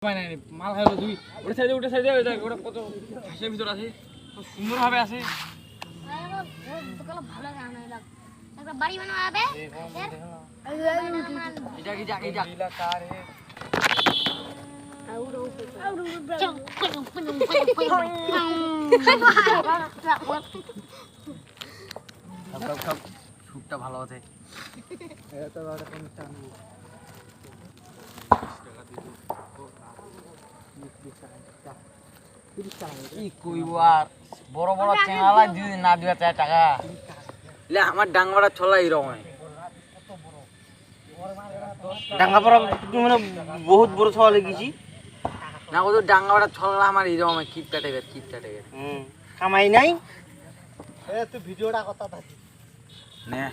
মাল খাইলো দুই ওটা সাইডে ওটা কত হাসির ভিতর আছে সুন্দর ভাবে আছে ভালো গান একটা বাড়ি বানানো হবে এটা কি যাকে যাক কার হে শুটটা ভালো আছে এটা একটা অনুষ্ঠান কি কইব আর বড় বড় চেঙ্গালা দিদি না দিয়া টাকা লে আমার ডাঙ্গাটা ছলা এরকম ডাঙ্গা পড়া মানে বহুত বড় ছলা লেগেছি না ও তো ডাঙ্গাটা ছলা আমার এরকম কিপটা টাইপের কামাই নাই তুই ভিডিওটা কথা থাকি নে